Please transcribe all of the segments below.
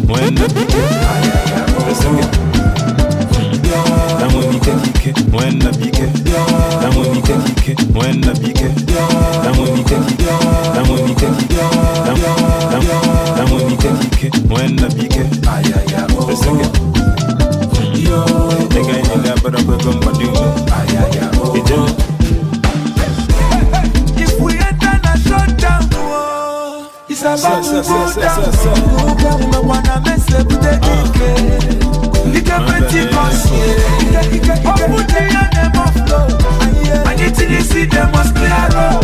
when the bike. Listen it. And when we can kick it, when the bike. And when we can kick it, when the bike. And when we can kick it, and when we can kick it, and when we can kick it, when the bike. Listen it. Nigga ain't there, but I'm gonna do it. If we enter a shutdown, it's about to go down. I wanna mess up with the DK. You can bet it cause put the them off low. And you till you see them must clear up.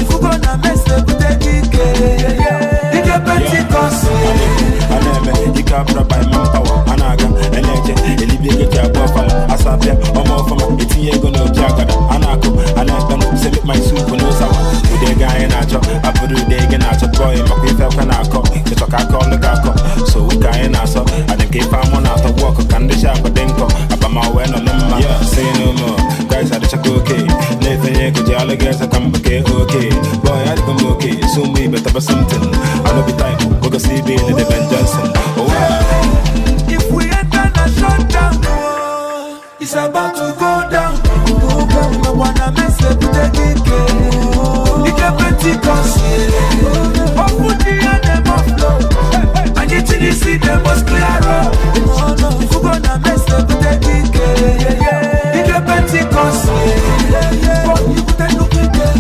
If you gonna mess up with the DK, you can bet it cause you can't buy manpower. Anaga, energy, elibia get buffalo. Asapia, from it's here gonna jagger. Anako, Anaka, send my soup no sour. With the guy in a chop, I put the day in a chop boy, my people can I call. The talk I call the gaco. So we guy in a so I think if I'm on out of work, can the shop a dinko. About my way no limma. Yeah, say no more. Guys, I check okay. Nathan, you could yell against a come okay. Boy, I come okay. Soon we better something. I know the time, we're gonna see Bill and the Ben Johnson. If we enter a shutdown, it's about to go down. I wanna mess up with the DK. You can bet it cause put the them off low. And you till you see them must clear up. If you gonna mess up with the DK, you can bet it cause you put a look in there.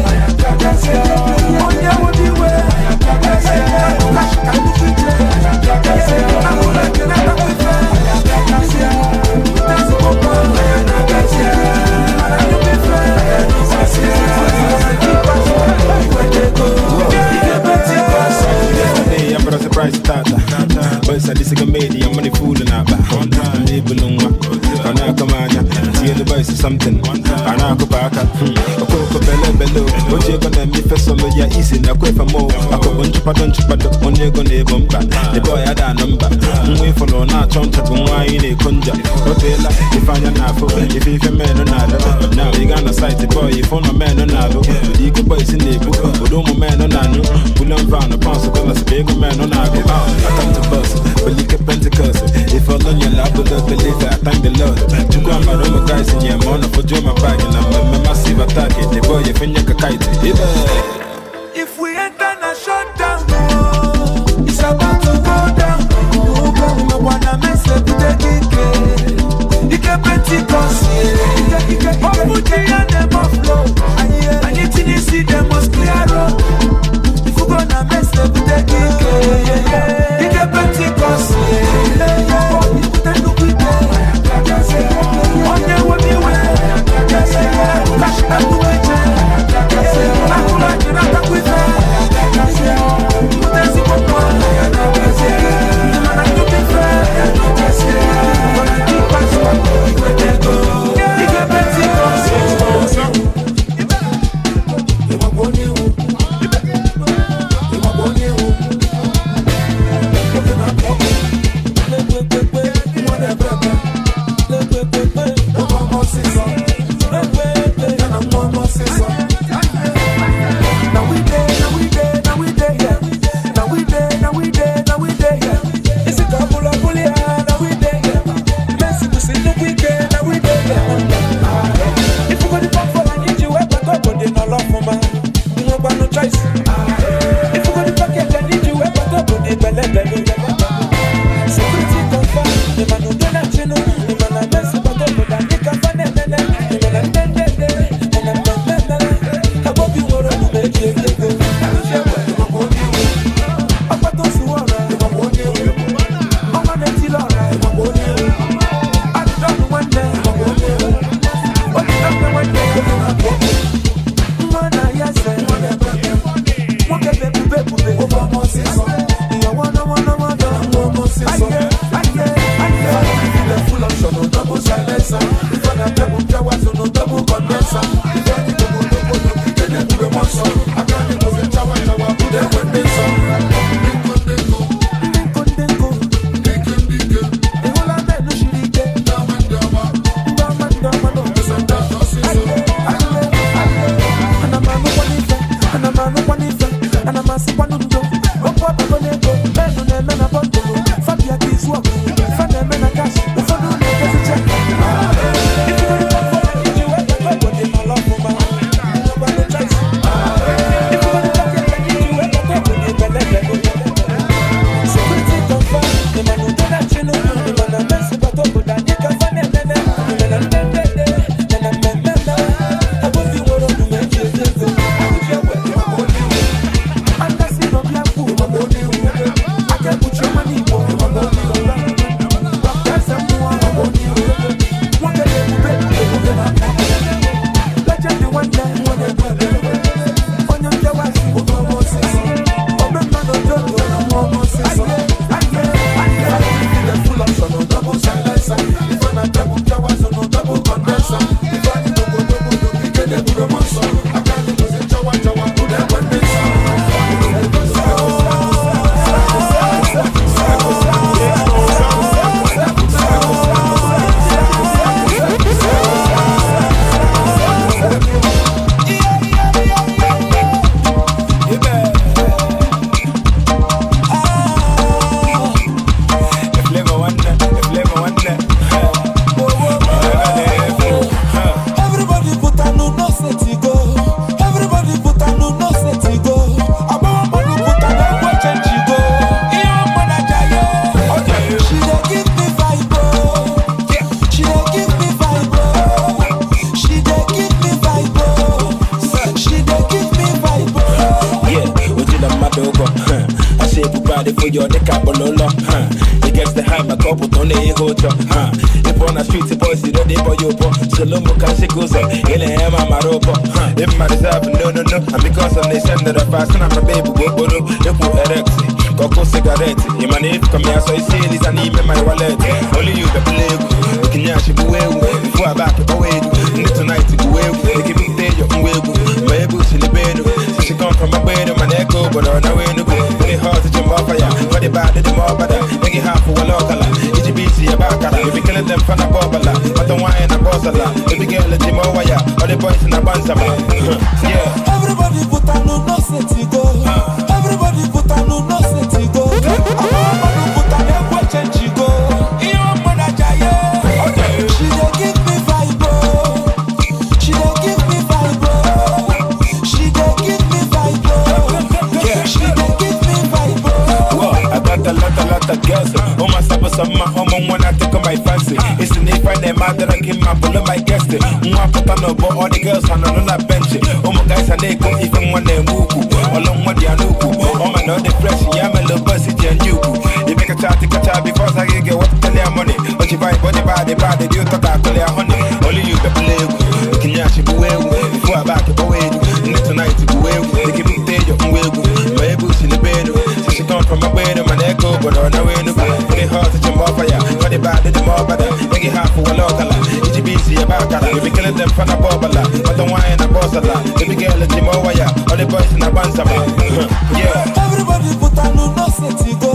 On your woody way. Cash can look in there. I'm gonna get out of the surprise tata. Boys are this comedy, I'm money fooling out. Label on one. And I come on, see the boys is something. And I go back up. A cocoa bello. What you gonna be for some of your easy? Now, quick for more. I go bunch of when you're gonna bump back. The boy had a number. We follow now, chunk to wine in a conja. But they like if I'm not for if you man on another. Now you gonna sight the boy, if on a man on another. You could boys in the book, but don't man on another. Pull on found a pound, so call us a big man on another. I come to bust, but you can Pentecost. If all on your lap, but don't believe that, I thank the Lord. To go my room, guys in your money for Joe, my bag, and I'm a massive attack. The boy, if you can kite. If we enter a shutdown, it's about to go down. I wanna mess up with the DK. You can bet it cause put the them off low. And you till you see them must clear up. If you gonna mess up with the DK, you can bet it cause you put a look in there. On your way, cash can do it. I'm gonna get out of with her. There's a one. The man I do prefer. Gonna keep us one. Where they go. You can bet it cause body for your dick up bololo. It gets the high, my couple don't they hold you. If on the street, the boys, they boy you po. Salomo can she goes up. Ele hema maropo. If my deserve no. And because of the send that I fast and I'm a baby go boro. If we erect. Coco cigarette. You man if come here so I say this and even my wallet. Only you the play. You can yash go away. Before I back away. Tonight to go away. They give me day your way. My boots in the bed. She come from my bed and my echo, but on the way to go. Very hard to jump off fire. But the bad, the more better. Make it half for a local. It's busy about that. If you killing them from a bobble, but the wine and a boss a lot. If you get a gym over ya, or the boys in a bunch of yeah. Everybody put on no set to go. Everybody put on no set to go. Everybody put on a question to go. Your mother Jaya. She dey give me vibe. She dey give me vibe. She dey give me vibe. She dey give me vibe. I got a lot of girls. Oh my supper, some my home when I take on my fancy. It's the name find them out that I give my bullet my guest. Moi put on but all the girls on a bench. Oh my guys and they go even when they move. Along with the anuku. Oh my no depression, yeah, my little pussy and you. You make a chat before I get what tell your money. But you buy body, you talk about your honey. Only you can believe. You can yash go away. Before I back away. Tonight to go away. They give me day your way. My boots in the bed. So she come from my bed and my echo, but on the way to go. Very hard to jump off fire. But the bad, the more better. Make it half for a local. It's busy about that. You be killing them from a bubble. But the wine and a boss a lot. If you get a gym over ya, all the boys in a bunch of yeah. Everybody put on no set to go.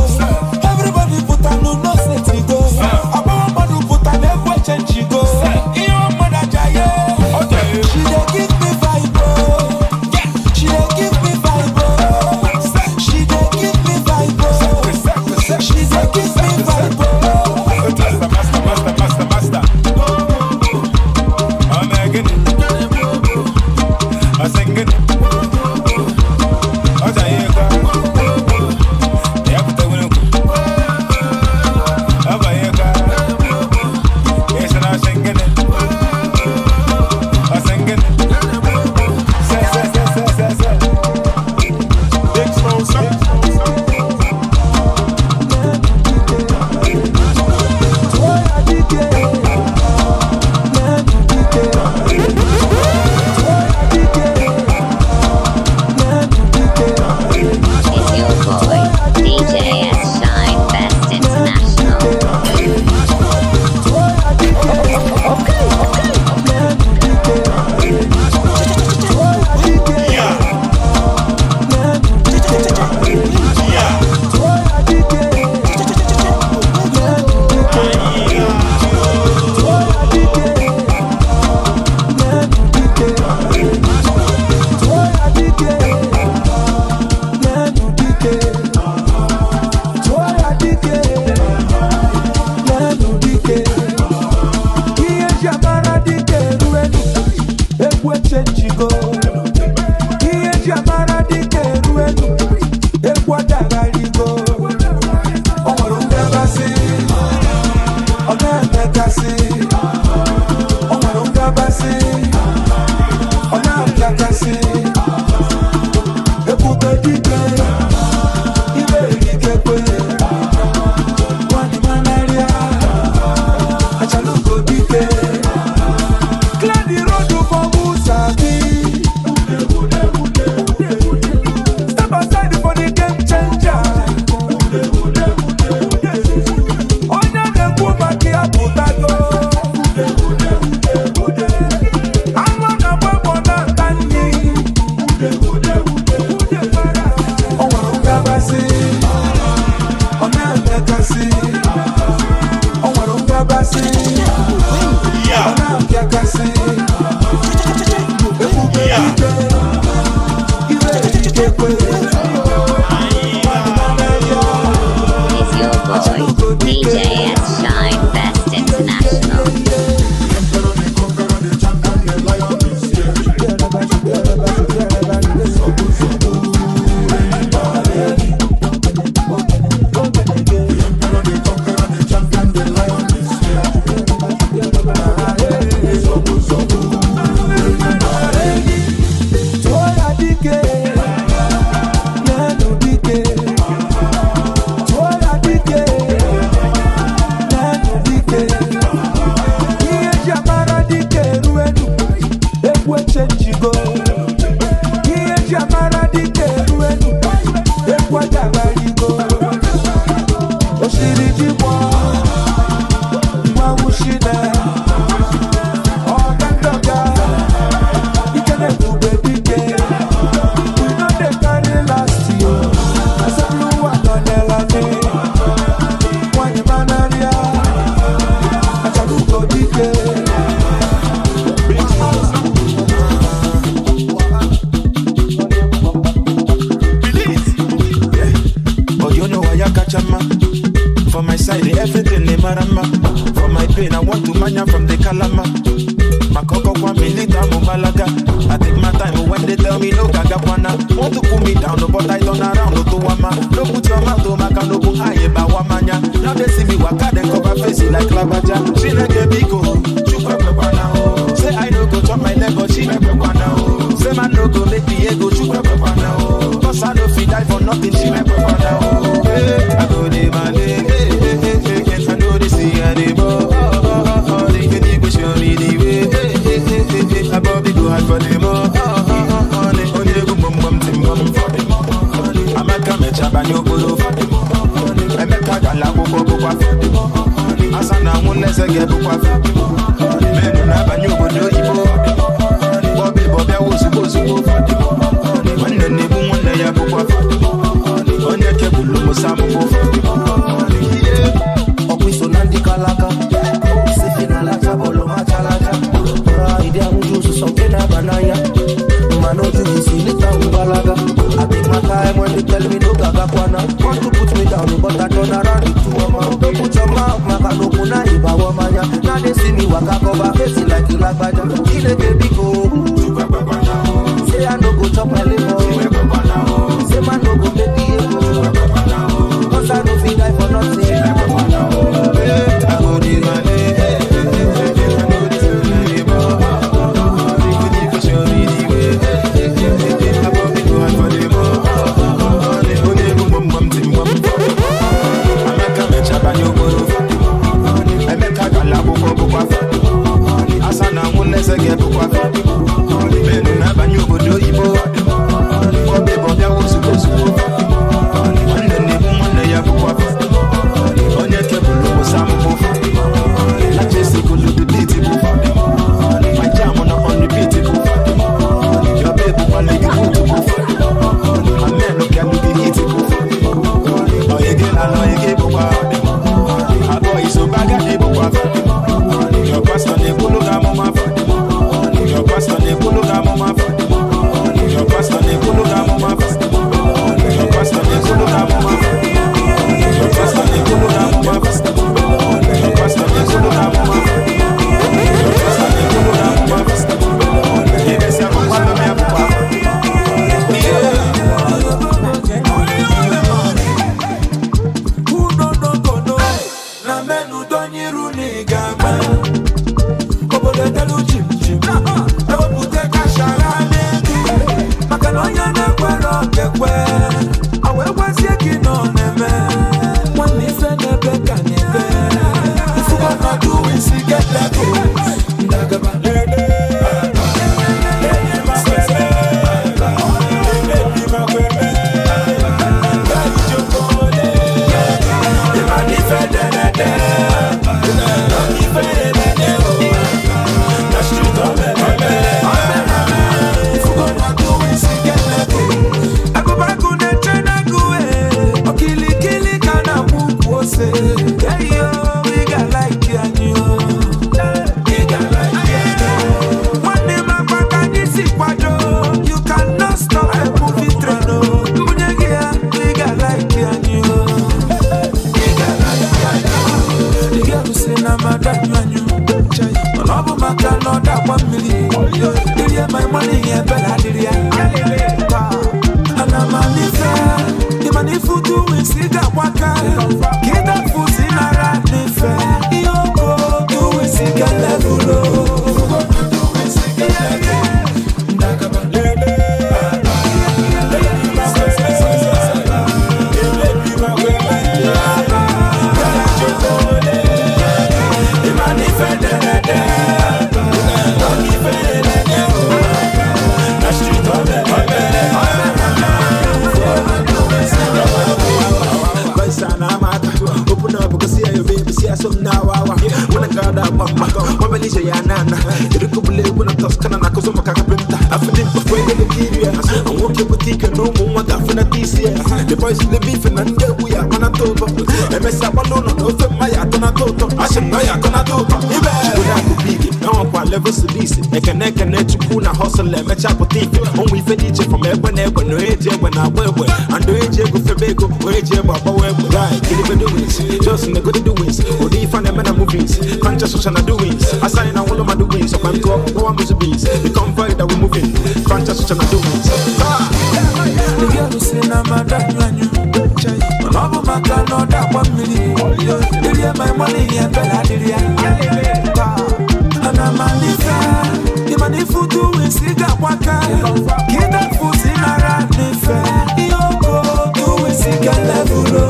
Everybody put on no set to go. Ababa put on a question to go. Your mother Jaya. She dey give me vibe. She dey give me vibe. She dey give me vibe. She dey give me vibe. Master. I'm making it. I sing it. For my side, everything they marama. For my pain, I want to mania from the Kalama. Makoko kwa milita mubalaga. I take my time when they tell me no gagapana. Want to pull me down, but I turn around no to wama. No put your mouth to maka no bu aye ba wamanya. Now they see me waka then cover face like lavaja. She nege biko, chupa pepana ho. Say I no go chop my leg but she pepana ho. Say man no go make the ego chupa pepana ho. Cause I no fit die for nothing she pepana ho. I go de male, I know they see I dey bo. They can go show me the way. I Bobby go hard for them all. Only go bum tim bum for them all. I make a match up and you go for them all. I make a gala go for them all. Asana won't let get book for them all. Men na ba you go do Igbo. Bobby I was supposed to go for them all. When the neighbor one day I book for them all. Onye ke bulu mo samu go for them all. Okwiso nandi kalaka. Sefina la chabolo machalacha. Idea mujusu sokena banaya. Mano juisi lita ubalaga. I take my time when they tell me no gaga kwana. Want to put me down but I turn around it to a mouth. Don't put your mouth maka no kuna iba wamanya. Now they see me waka cover face like you like baja. Ile baby go. Say I no go chop my liver. Say man no go make the ego. Cause I no fit die for nothing. I go dey my day. Asana munese get bukwa men na banyo bodo Igbo Bobby I was supposed to go and then the woman ya bukwa onye ke bulu sambo la chesi go do the beat my jam on repeat your baby one like you to go a man look at the hit oh you get along you get bukwa a boy so bag at the bukwa your pastor ne kulu ga mo ma your pastor ne kulu ga mo ma your pastor ne kulu ga mo ma your pastor ne kulu ga mo ma your pastor ne kulu ga mo ma your pastor ne kulu ga mo ma your pastor ne kulu ga mo ma ye se ko pa me apa who no go no na menu don yiru ni gama. My money, yeah, but I did it. And I'm a nife. The money for doing cigar waka. Get that food in a rat nife. You go doing cigar level. some now. When I got up, Mama Lisa Yanana, Irikubule, when I toss Canada, Kosoma Carpenter. I feel it before the Nigeria. I want your boutique and no more than for this year. The boys in the beef and under we are on a total. And Messa Balona, no Maya Donatoto. I said Maya Donatoto. No one levels to this. I can neck and net to Kuna hustle and match up with it. Only Fediche from Ebony, no age when I wear. And the age go for Bego, age about Power, right? Kill the doings, just in the good doings. Or the fan and movies, conscious social doings. I sign all of my doings, so I'm talking about the beats. Become fight that we're moving, conscious social doings. The girl who say, I'm a dad, Love my car, no that 1 million. Did you my money and Bella did you? And I'm a different. The money for doing cigar waka. Get that food in a rat different. You go do a cigar level. Do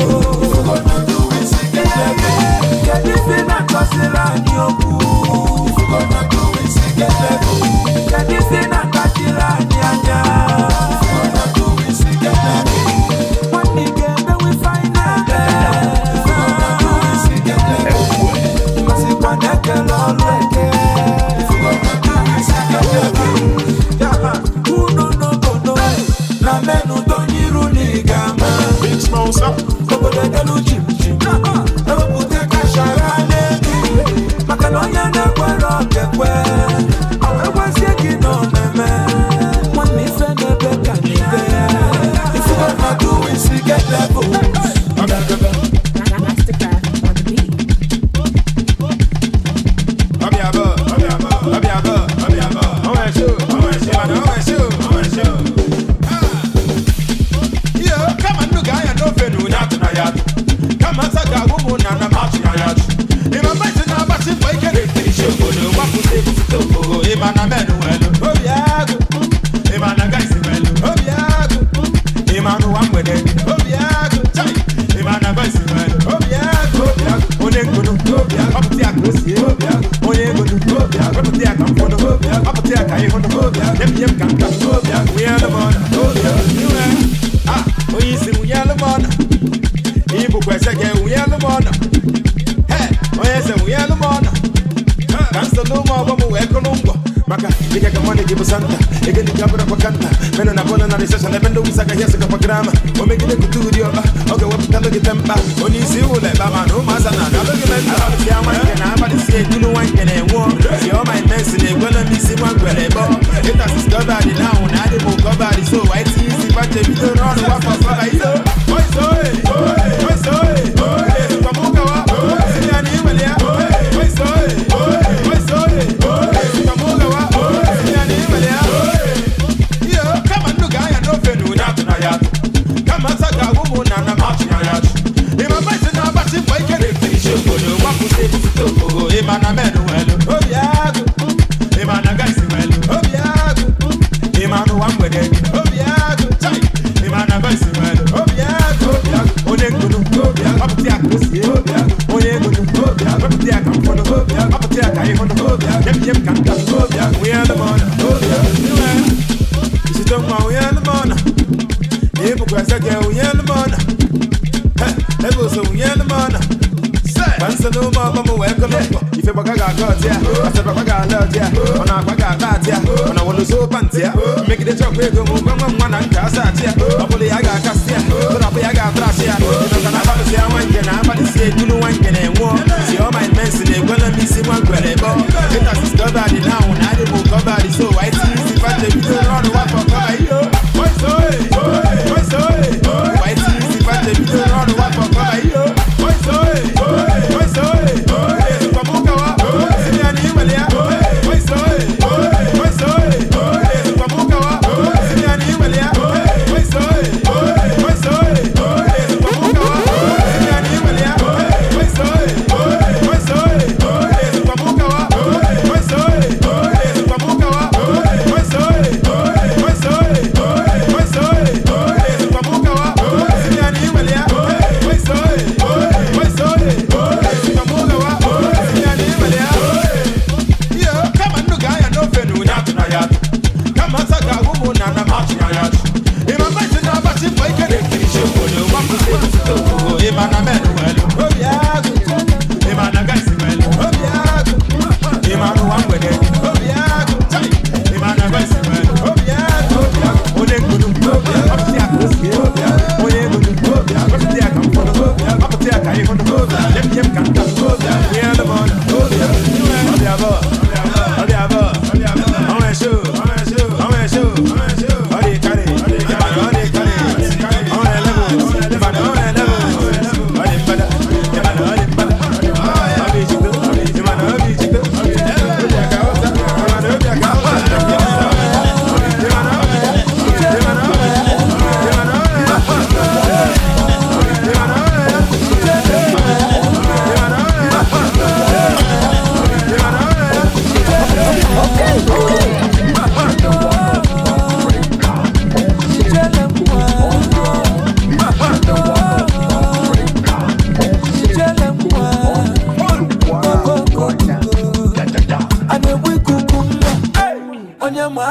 a cigar level. Get the fin and cross the line. You go. If you're gonna do a cigar level. Get the fin and catch the line. If you're gonna do a cigar level. Big small stuff.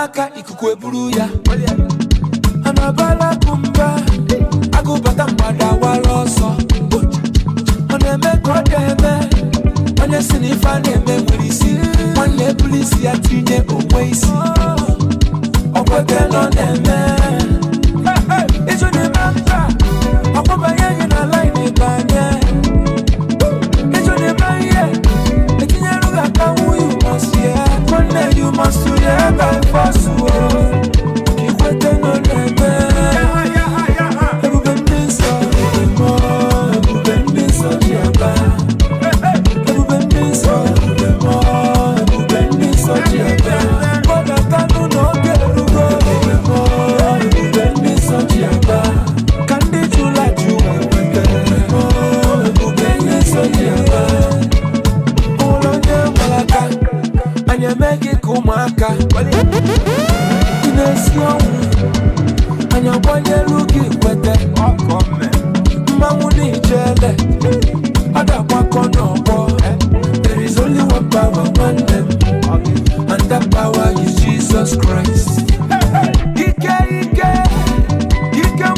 mwaka ikuku eburu ya Anabala kumba Agubata mwada waloso Oneme kodeme Onye sinifa neme mwisi Mwane polisi ya tinye umweisi Okwete no neme Ijo ni mamba Akwaba yenye na line banye Ijo ni manye Ekinye luga kawu you must hear Kone you must hear by force Kikwete no neme Ebu bendi so Emo Ebu bendi so Diaba Ebu bendi so Emo Ebu bendi so Diaba Boda kanu no gerugo Emo Ebu bendi so Diaba Kandi chula chua wete Emo Ebu bendi so Diaba Olonye malaka Anye megi kumaka Inesion Anya bonye lugi kwete Mamuni Ijele Ada kwa kono bo There is only one power, one name And that power is Jesus Christ Ike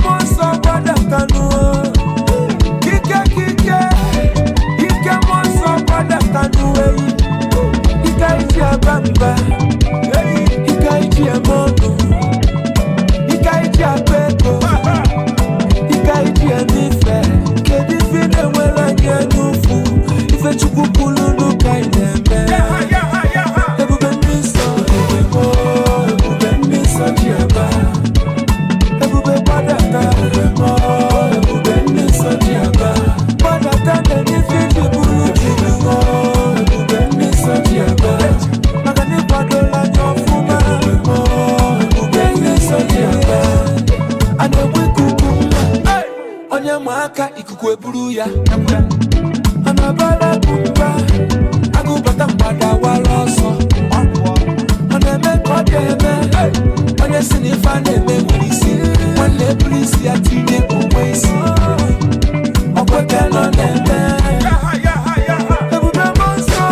monso bada kanu Ike monso bada kanu Ike iti abamba Ike iti amono Ike iti apeko Ike iti amife Kedi fine wela nye nufu Ife chukupulunu kaineme Ebube miso Ebebo Ebube miso Diaba Ebube badaka Ebebo Ebube miso Diaba Badaka neni fiji bulu chibugo Ebube miso Diaba Magani padola nyofuma Ebebo Ebube miso Diaba Anebwe kukuma Onye mwaka ikuku eburu ya Anabala kumba Agubata mwada waloso Oneme kodeme Onye sinifa neme mwisi Mwane polisi ya tinye umweisi Okwete no neme Ebube monso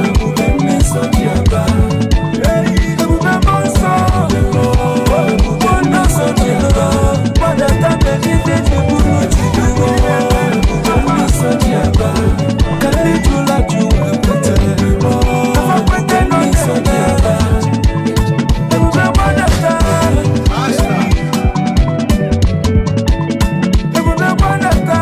Ebube miso Diaba Ebube monso Ebube miso Diaba Wada kame nifeji buru chidugo Ebube miso Diaba Kali jula juwe kwete Ebube miso Diaba Ebube wadaka Ebube wadaka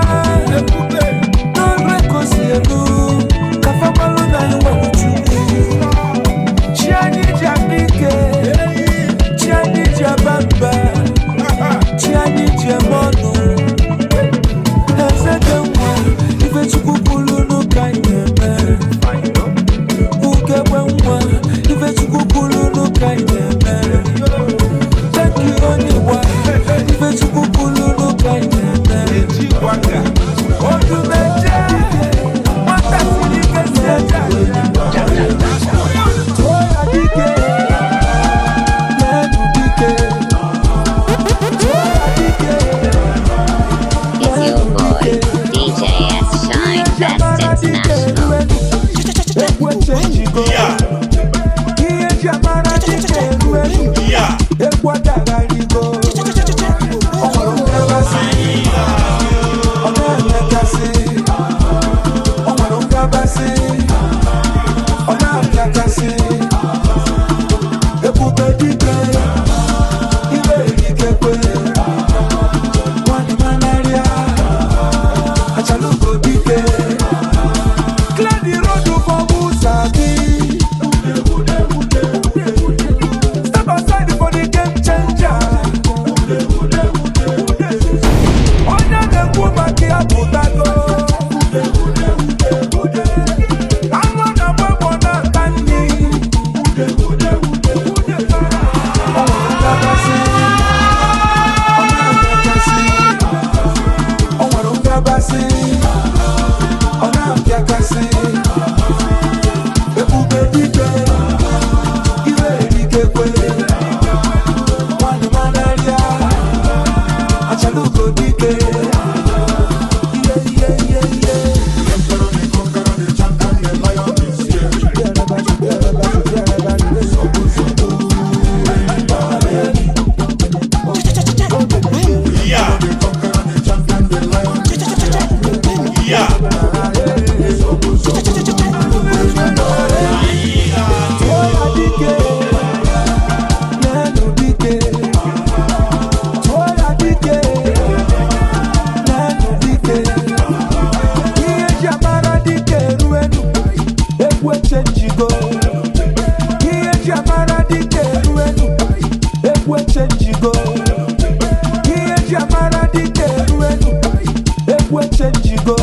ekwe chenjigo.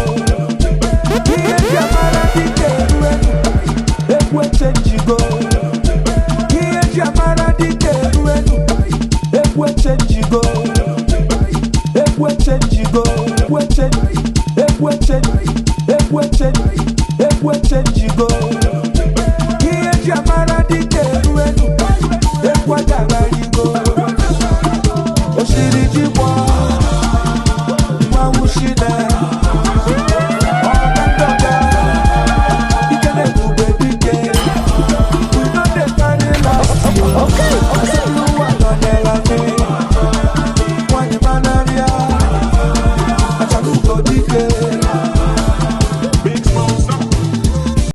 Ihe jamara dike ruenu, ekwe chenjigo. Ihe jamara dike ruenu, ekwe chenjigo. Ekwe chenjigo, ekwe chenjigo. Ihe jamara dike ruenu, ekwe dabarigo. Oshiri